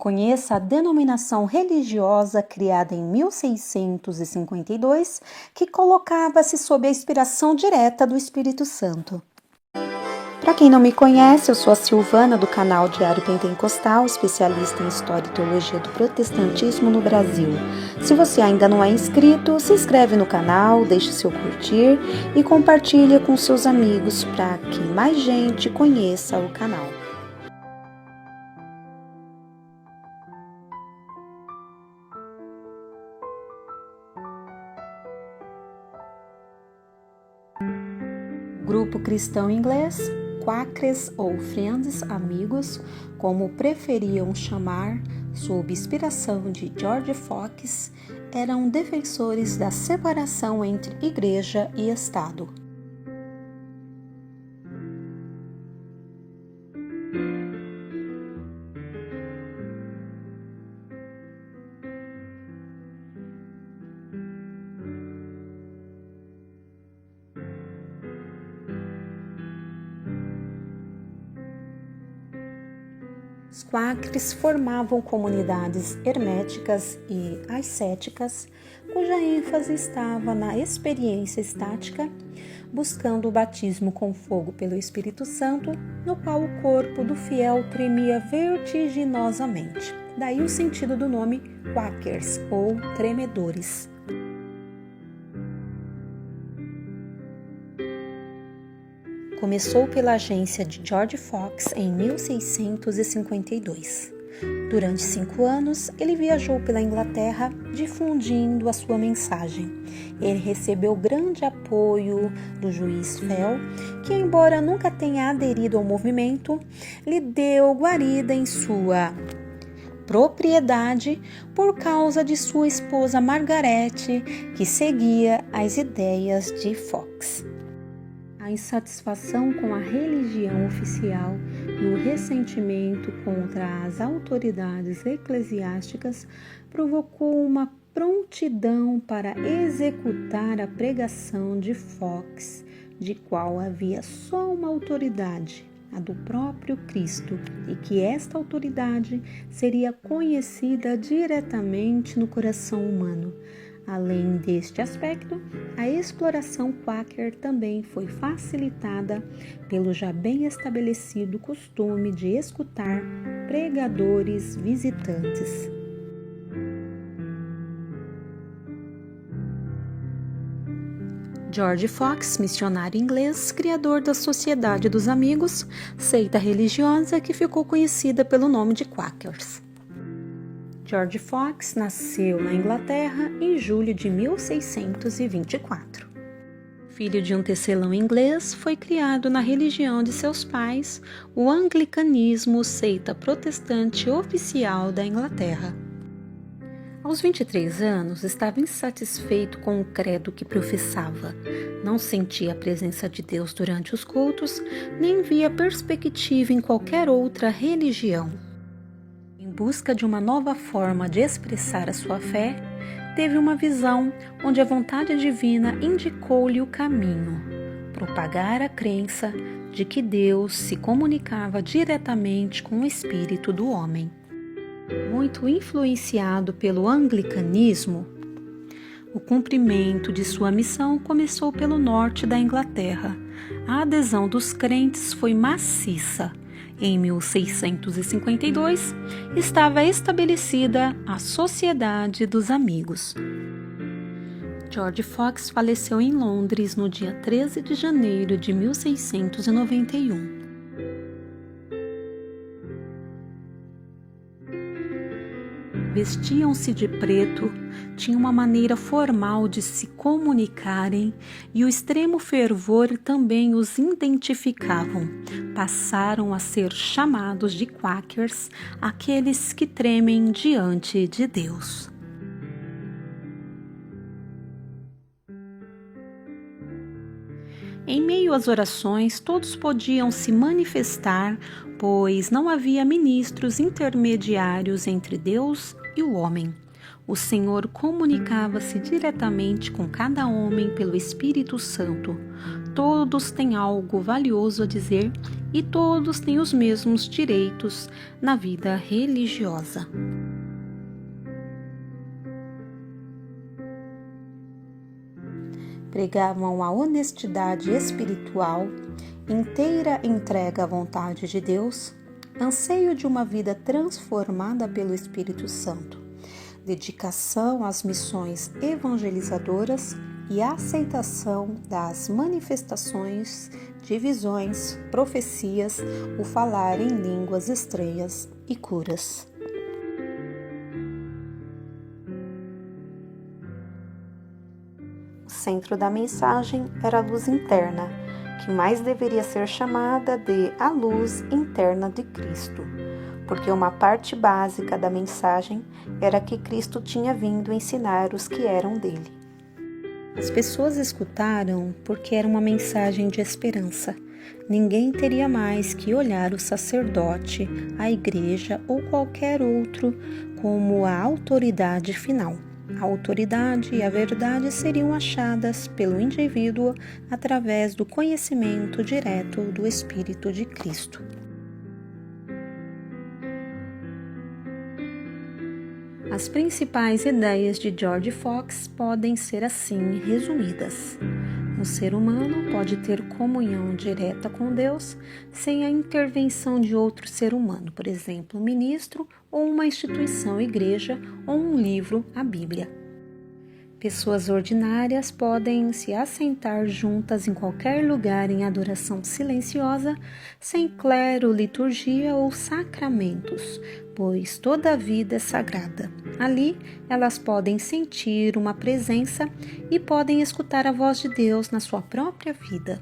Conheça a denominação religiosa criada em 1652 que colocava-se sob a inspiração direta do Espírito Santo. Para quem não me conhece, eu sou a Silvana do canal Diário Pentecostal, especialista em História e Teologia do Protestantismo no Brasil. Se você ainda não é inscrito, se inscreve no canal, deixe seu curtir e compartilhe com seus amigos para que mais gente conheça o canal. Grupo cristão inglês, Quakers ou Friends, amigos, como preferiam chamar, sob inspiração de George Fox, eram defensores da separação entre Igreja e Estado. Os Quakers formavam comunidades herméticas e ascéticas, cuja ênfase estava na experiência estática, buscando o batismo com fogo pelo Espírito Santo, no qual o corpo do fiel tremia vertiginosamente. Daí o sentido do nome Quakers, ou tremedores. Começou pela agência de George Fox em 1652. Durante 5 anos, ele viajou pela Inglaterra difundindo a sua mensagem. Ele recebeu grande apoio do juiz Fell, que, embora nunca tenha aderido ao movimento, lhe deu guarida em sua propriedade por causa de sua esposa Margaret, que seguia as ideias de Fox. A insatisfação com a religião oficial e o ressentimento contra as autoridades eclesiásticas provocou uma prontidão para executar a pregação de Fox, de qual havia só uma autoridade, a do próprio Cristo, e que esta autoridade seria conhecida diretamente no coração humano. Além deste aspecto, a exploração quaker também foi facilitada pelo já bem estabelecido costume de escutar pregadores visitantes. George Fox, missionário inglês, criador da Sociedade dos Amigos, seita religiosa que ficou conhecida pelo nome de Quakers. George Fox nasceu na Inglaterra em julho de 1624. Filho de um tecelão inglês, foi criado na religião de seus pais, o anglicanismo, seita protestante oficial da Inglaterra. Aos 23 anos, estava insatisfeito com o credo que professava. Não sentia a presença de Deus durante os cultos, nem via perspectiva em qualquer outra religião. Em busca de uma nova forma de expressar a sua fé, teve uma visão onde a vontade divina indicou-lhe o caminho: propagar a crença de que Deus se comunicava diretamente com o espírito do homem. Muito influenciado pelo anglicanismo, o cumprimento de sua missão começou pelo norte da Inglaterra. A adesão dos crentes foi maciça. Em 1652, estava estabelecida a Sociedade dos Amigos. George Fox faleceu em Londres no dia 13 de janeiro de 1691. Vestiam-se de preto, tinham uma maneira formal de se comunicarem e o extremo fervor também os identificavam. Passaram a ser chamados de Quakers, aqueles que tremem diante de Deus. Em meio às orações, todos podiam se manifestar, pois não havia ministros intermediários entre Deus e o homem. O Senhor comunicava-se diretamente com cada homem pelo Espírito Santo. todos têm algo valioso a dizer e todos têm os mesmos direitos na vida religiosa. Pregavam a honestidade espiritual, inteira entrega à vontade de Deus, anseio de uma vida transformada pelo Espírito Santo, dedicação às missões evangelizadoras e aceitação das manifestações de visões, profecias, o falar em línguas estranhas e curas. O centro da mensagem era a luz interna, que mais deveria ser chamada de a luz interna de Cristo, porque uma parte básica da mensagem era que Cristo tinha vindo ensinar os que eram dele. As pessoas escutaram porque era uma mensagem de esperança. Ninguém teria mais que olhar o sacerdote, a igreja ou qualquer outro como a autoridade final. A autoridade e a verdade seriam achadas pelo indivíduo através do conhecimento direto do Espírito de Cristo. As principais ideias de George Fox podem ser assim resumidas. Um ser humano pode ter comunhão direta com Deus sem a intervenção de outro ser humano, por exemplo, um ministro ou uma instituição, igreja ou um livro, a Bíblia. Pessoas ordinárias podem se assentar juntas em qualquer lugar em adoração silenciosa, sem clero, liturgia ou sacramentos, pois toda a vida é sagrada. Ali, elas podem sentir uma presença e podem escutar a voz de Deus na sua própria vida.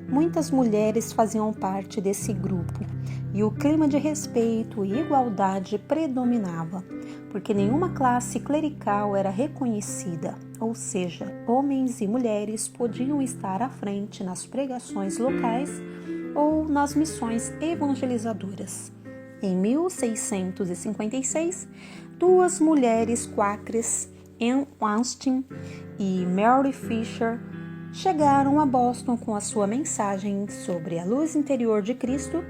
Muitas mulheres faziam parte desse grupo e o clima de respeito e igualdade predominava, porque nenhuma classe clerical era reconhecida, ou seja, homens e mulheres podiam estar à frente nas pregações locais ou nas missões evangelizadoras. Em 1656, duas mulheres quáqueras, Anne Austin e Mary Fisher, chegaram a Boston com a sua mensagem sobre a luz interior de Cristo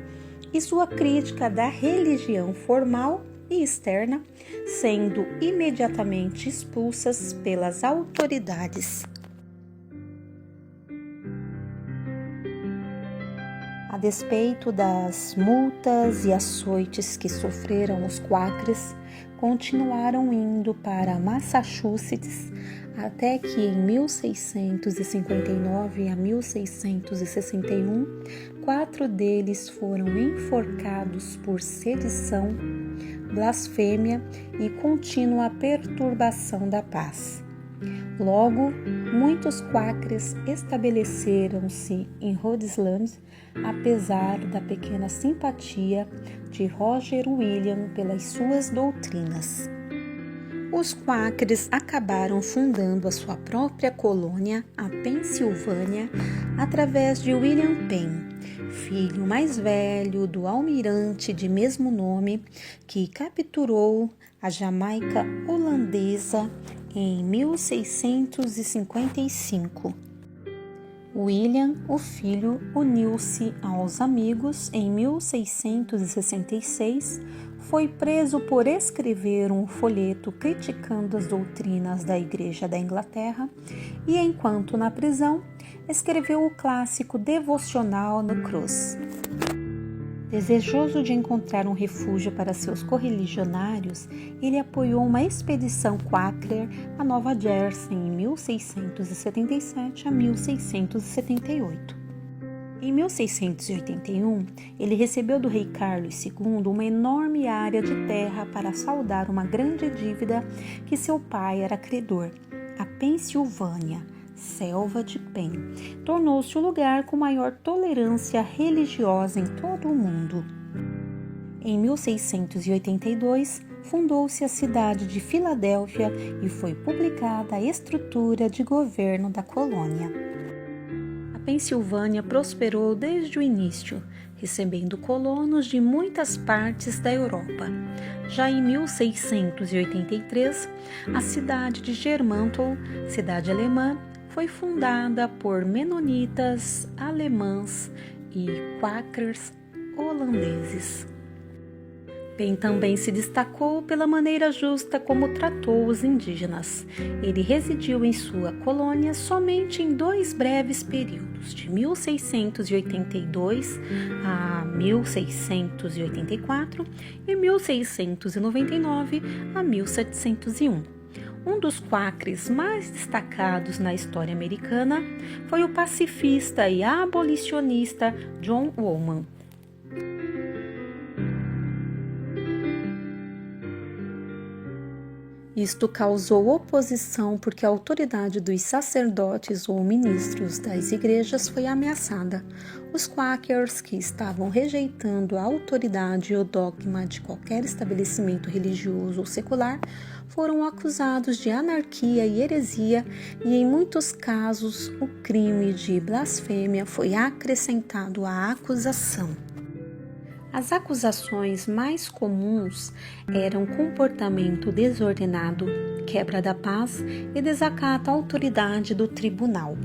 e sua crítica da religião formal e externa, sendo imediatamente expulsas pelas autoridades. A despeito das multas e açoites que sofreram os quáqueros, continuaram indo para Massachusetts até que em 1659 a 1661, 4 deles foram enforcados por sedição, blasfêmia e contínua perturbação da paz. Logo, muitos quáqueros estabeleceram-se em Rhode Island, apesar da pequena simpatia de Roger William pelas suas doutrinas. Os quáqueros acabaram fundando a sua própria colônia, a Pensilvânia, através de William Penn, filho mais velho do almirante de mesmo nome, que capturou a Jamaica holandesa em 1655. William, o filho, uniu-se aos amigos em 1666, foi preso por escrever um folheto criticando as doutrinas da Igreja da Inglaterra e, enquanto na prisão, escreveu o clássico devocional No Cross. Desejoso de encontrar um refúgio para seus correligionários, ele apoiou uma expedição quáquera a Nova Jersey em 1677 a 1678. Em 1681, ele recebeu do rei Carlos II uma enorme área de terra para saldar uma grande dívida que seu pai era credor, a Pensilvânia, selva de Penn. Tornou-se o lugar com maior tolerância religiosa em todo o mundo. Em 1682, fundou-se a cidade de Filadélfia e foi publicada a estrutura de governo da colônia. A Pensilvânia prosperou desde o início, recebendo colonos de muitas partes da Europa. Já em 1683, a cidade de Germantown, cidade alemã, foi fundada por menonitas alemãs e quakers holandeses. Penn também se destacou pela maneira justa como tratou os indígenas. Ele residiu em sua colônia somente em 2 breves períodos, de 1682 a 1684 e 1699 a 1701. Um dos quakers mais destacados na história americana foi o pacifista e abolicionista John Woolman. Isto causou oposição porque a autoridade dos sacerdotes ou ministros das igrejas foi ameaçada. Os quakers, que estavam rejeitando a autoridade e o dogma de qualquer estabelecimento religioso ou secular, foram acusados de anarquia e heresia e, em muitos casos, o crime de blasfêmia foi acrescentado à acusação. As acusações mais comuns eram comportamento desordenado, quebra da paz e desacato à autoridade do tribunal.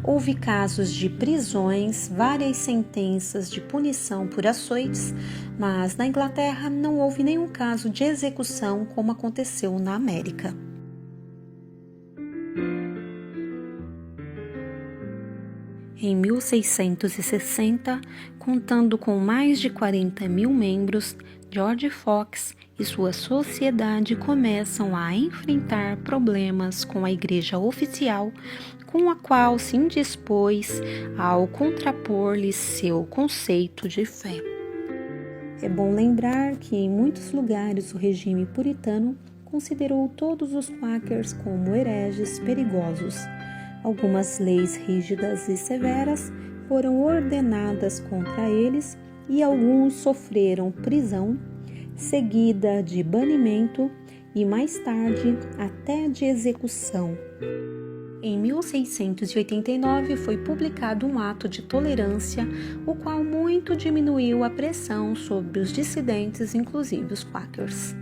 Houve casos de prisões, várias sentenças de punição por açoites, mas na Inglaterra não houve nenhum caso de execução como aconteceu na América. Em 1660, contando com mais de 40 mil membros, George Fox e sua sociedade começam a enfrentar problemas com a igreja oficial, com a qual se indispôs ao contrapor-lhes seu conceito de fé. É bom lembrar que em muitos lugares o regime puritano considerou todos os quakers como hereges perigosos. Algumas leis rígidas e severas foram ordenadas contra eles e alguns sofreram prisão, seguida de banimento e, mais tarde, até de execução. Em 1689 foi publicado um ato de tolerância, o qual muito diminuiu a pressão sobre os dissidentes, inclusive os quakers.